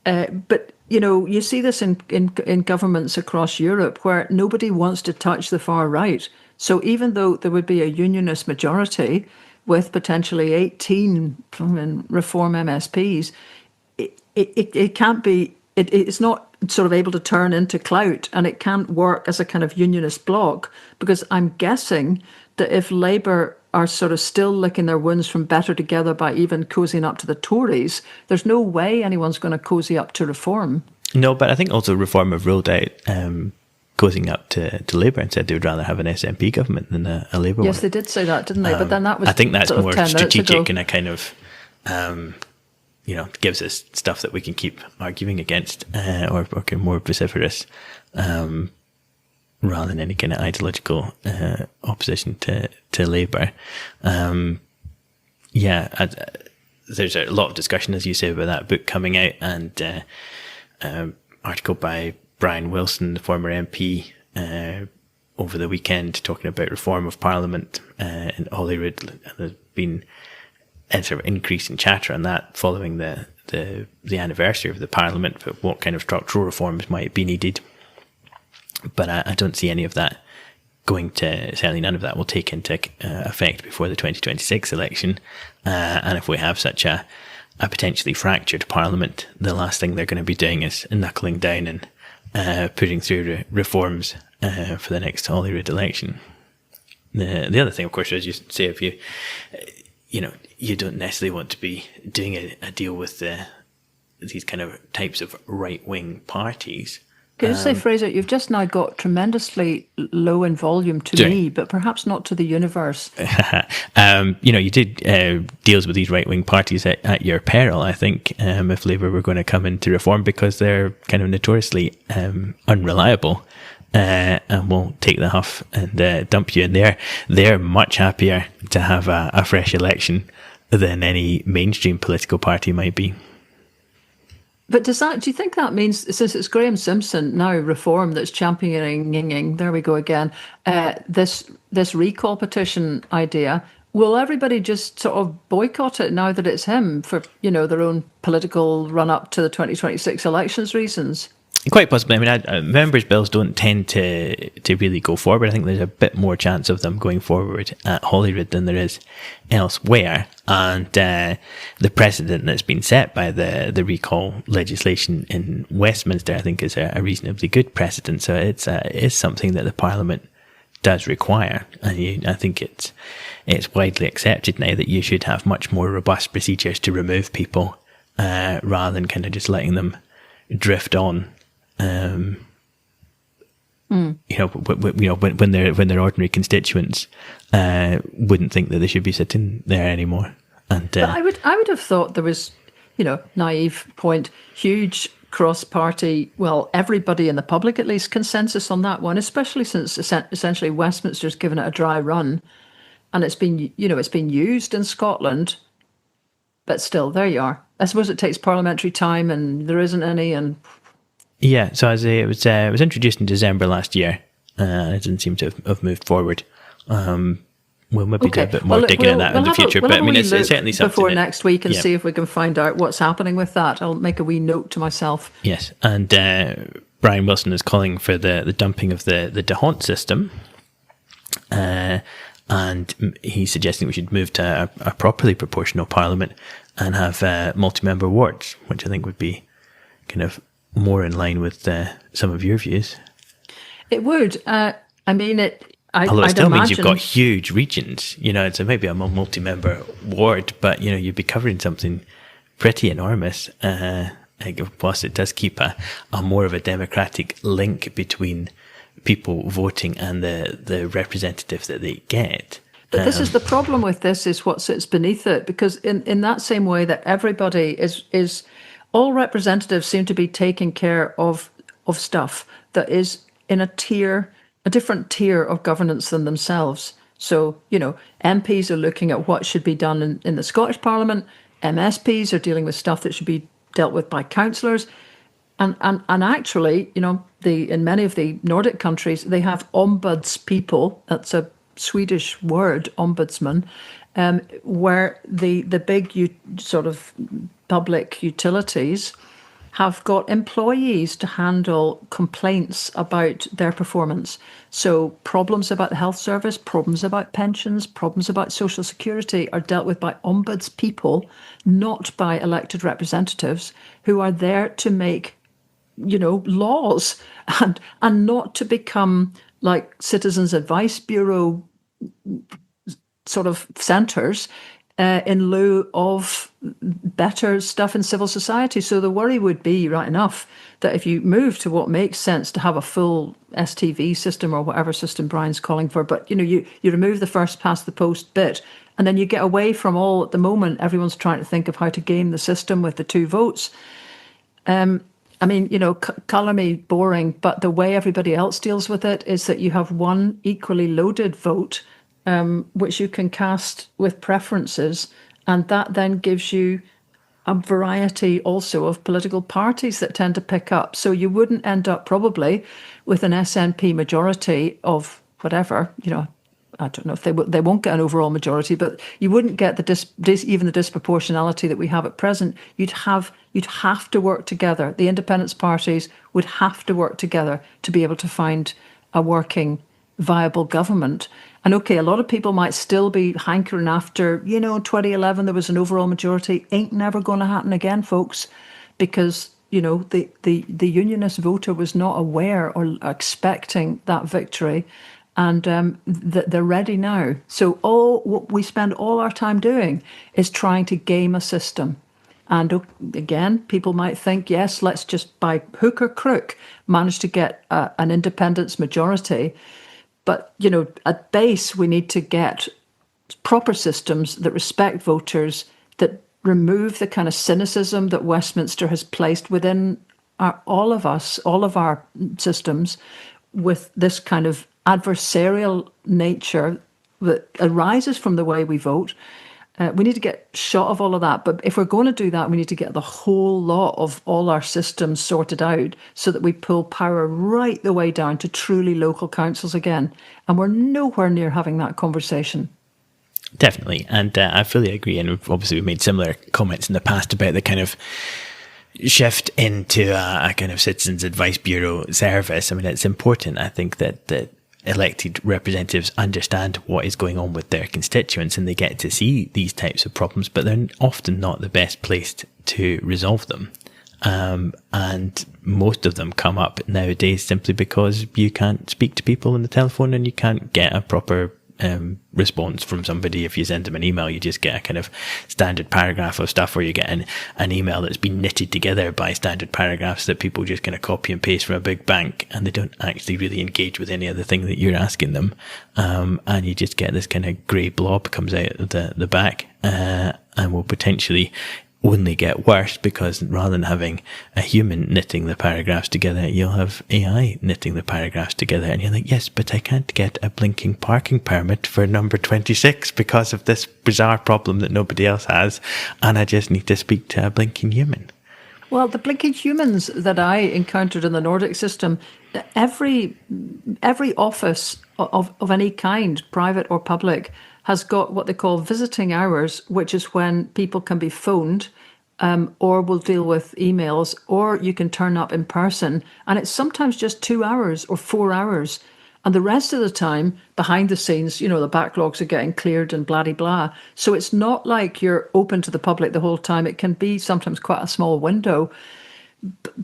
but you see this in governments across Europe where nobody wants to touch the far right. So even though there would be a unionist majority with potentially 18 Reform MSPs, it can't be. It's not sort of able to turn into clout, and it can't work as a kind of unionist bloc, because I'm guessing that if Labour are sort of still licking their wounds from Better Together by even cozying up to the Tories, there's no way anyone's going to cozy up to Reform. No, but I think also Reform have ruled out cozying up to Labour and said they would rather have an SNP government than a Labour one. Yes, they did say that, didn't they? But then that was, I think that's more strategic and a kind of, gives us stuff that we can keep arguing against, or more vociferous, rather than any kind of ideological opposition to Labour. There's a lot of discussion, as you say, about that book coming out, and article by Brian Wilson, the former MP, over the weekend, talking about reform of Parliament in Holyrood. And there's been a sort of increase in chatter on that following the anniversary of the Parliament, but what kind of structural reforms might be needed. But I don't see any of that certainly none of that will take into effect before the 2026 election. And if we have such a potentially fractured Parliament, the last thing they're going to be doing is knuckling down and putting through reforms for the next Holyrood election. The other thing, of course, as you say, if you don't necessarily want to be doing a deal with these kind of types of right-wing parties. Can you say, Fraser, you've just now got tremendously low in volume to me, but perhaps not to the universe. You did deals with these right-wing parties at your peril, I think, if Labour were going to come into reform, because they're kind of notoriously unreliable and will take the huff and dump you. And they're much happier to have a fresh election than any mainstream political party might be. But do you think that means, since it's Graham Simpson, now Reform, that's championing, there we go again, this recall petition idea, will everybody just sort of boycott it now that it's him for, their own political run-up to the 2026 elections reasons? Quite possibly. I mean, members' bills don't tend to really go forward. I think there's a bit more chance of them going forward at Holyrood than there is elsewhere. And the precedent that's been set by the recall legislation in Westminster, I think, is a reasonably good precedent. So it is something that the Parliament does require. And I think it's widely accepted now that you should have much more robust procedures to remove people rather than kind of just letting them drift on. When their ordinary constituents wouldn't think that they should be sitting there anymore. And but I would have thought there was, naive point, huge cross-party, well, everybody in the public at least, consensus on that one, especially since essentially Westminster's given it a dry run, and it's been used in Scotland, but still, there you are. I suppose it takes parliamentary time, and there isn't any, and yeah. So as it was introduced in December last year, it didn't seem to have moved forward. We'll maybe do a bit more digging at that in the future. But I mean, it's certainly something before next week and see if we can find out what's happening with that. I'll make a wee note to myself. Yes, and Brian Wilson is calling for the dumping of the D'Hondt system, and he's suggesting we should move to a properly proportional parliament and have multi-member wards, which I think would be kind of more in line with some of your views. It would. Although it still means you've got huge regions, it's maybe a multi-member ward, but, you'd be covering something pretty enormous. Plus, it does keep a more of a democratic link between people voting and the representative that they get. But this is the problem with this, is what sits beneath it, because in that same way that everybody is all representatives seem to be taking care of stuff that is in a different tier of governance than themselves. So, MPs are looking at what should be done in the Scottish Parliament. MSPs are dealing with stuff that should be dealt with by councillors. And actually, in many of the Nordic countries, they have ombudspeople. That's a Swedish word, ombudsman, where the big sort of public utilities have got employees to handle complaints about their performance. So problems about the health service, problems about pensions, problems about social security are dealt with by ombudspeople, not by elected representatives who are there to make, laws and not to become like Citizens Advice Bureau sort of centres in lieu of better stuff in civil society. So the worry would be, right enough, that if you move to what makes sense to have a full STV system or whatever system Brian's calling for, but you remove the first past the post bit, and then you get away from all, at the moment, everyone's trying to think of how to game the system with the 2 votes. Colour me boring, but the way everybody else deals with it is that you have one equally loaded vote, which you can cast with preferences, and that then gives you a variety also of political parties that tend to pick up. So you wouldn't end up probably with an SNP majority of whatever, I don't know if they won't get an overall majority, but you wouldn't get even the disproportionality that we have at present. You'd have to work together. The independence parties would have to work together to be able to find a working, viable government. And okay, a lot of people might still be hankering after, 2011 there was an overall majority. Ain't never going to happen again, folks, because the unionist voter was not aware or expecting that victory. And they're ready now. So what we spend all our time doing is trying to game a system. And again, people might think, yes, let's just by hook or crook manage to get an independence majority. But, at base, we need to get proper systems that respect voters, that remove the kind of cynicism that Westminster has placed within all of our systems, with this kind of adversarial nature that arises from the way we vote. We need to get shot of all of that. But if we're going to do that, we need to get the whole lot of all our systems sorted out so that we pull power right the way down to truly local councils again. And we're nowhere near having that conversation. Definitely. And I fully agree. And we've made similar comments in the past about the kind of shift into a kind of Citizens Advice Bureau service. I mean, it's important, I think, that elected representatives understand what is going on with their constituents and they get to see these types of problems, but they're often not the best placed to resolve them. And most of them come up nowadays simply because you can't speak to people on the telephone and you can't get a proper response from somebody. If you send them an email, you just get a kind of standard paragraph of stuff, or you get an email that's been knitted together by standard paragraphs that people just kind of copy and paste from a big bank, and they don't actually really engage with any other thing that you're asking them. And you just get this kind of grey blob comes out of the back, and will potentially only get worse, because rather than having a human knitting the paragraphs together, you'll have AI knitting the paragraphs together. And you're like, yes, but I can't get a blinking parking permit for number 26 because of this bizarre problem that nobody else has. And I just need to speak to a blinking human. Well, the blinking humans that I encountered in the Nordic system, every office of any kind, private or public, has got what they call visiting hours, which is when people can be phoned, or will deal with emails, or you can turn up in person. And it's sometimes just 2 hours or 4 hours. And the rest of the time, behind the scenes, the backlogs are getting cleared and blah, blah, blah. So it's not like you're open to the public the whole time. It can be sometimes quite a small window.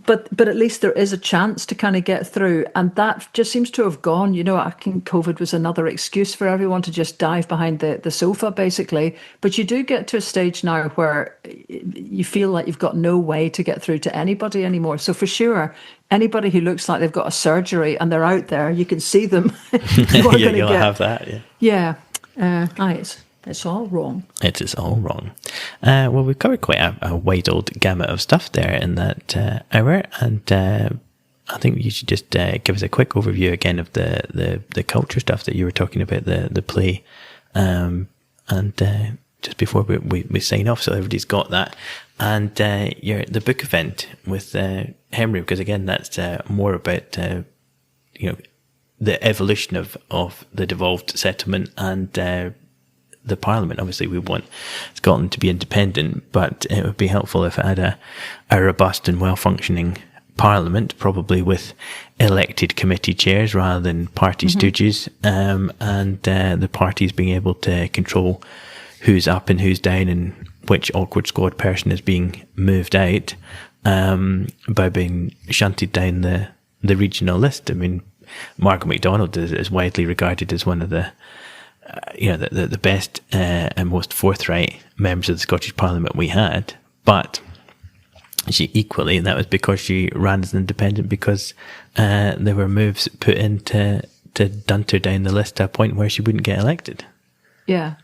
But at least there is a chance to kind of get through. And that just seems to have gone. I think COVID was another excuse for everyone to just dive behind the sofa, basically. But you do get to a stage now where you feel like you've got no way to get through to anybody anymore. So for sure, anybody who looks like they've got a surgery and they're out there, you can see them. You'll have that, yeah. Yeah. It's all wrong. It is all wrong. Well, we've covered quite a wide old gamut of stuff there in that hour, and I think you should just give us a quick overview again of the culture stuff that you were talking about, the play, and just before we sign off, so everybody's got that, and the book event with Henry, because again that's more about the evolution of the devolved settlement and the Parliament. Obviously we want Scotland to be independent, but it would be helpful if it had a robust and well-functioning Parliament, probably with elected committee chairs rather than party stooges, and the parties being able to control who's up and who's down and which awkward squad person is being moved out by being shunted down the regional list. I mean, Margaret MacDonald is widely regarded as one of the the best and most forthright members of the Scottish Parliament we had, but she equally, and that was because she ran as an independent, because there were moves put in to dunt her down the list to a point where she wouldn't get elected. Yeah,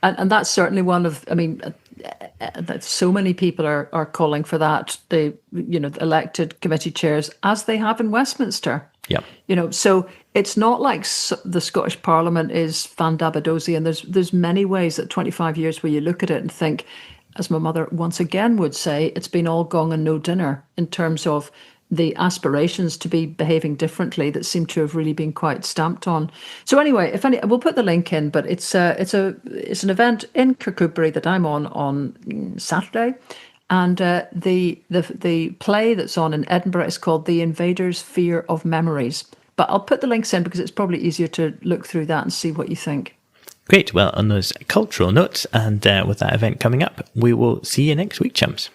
and that's certainly one of, so many people are calling for that, the elected committee chairs, as they have in Westminster. Yeah. So it's not like the Scottish Parliament is fandabadosi, and there's many ways that 25 years where you look at it and think, as my mother once again would say, it's been all gong and no dinner in terms of the aspirations to be behaving differently that seem to have really been quite stamped on. So anyway, we'll put the link in, but it's an event in Kirkcudbright that I'm on Saturday. And the play that's on in Edinburgh is called The Invader's Fear of Memories. But I'll put the links in because it's probably easier to look through that and see what you think. Great. Well, on those cultural notes, and with that event coming up, we will see you next week, chums.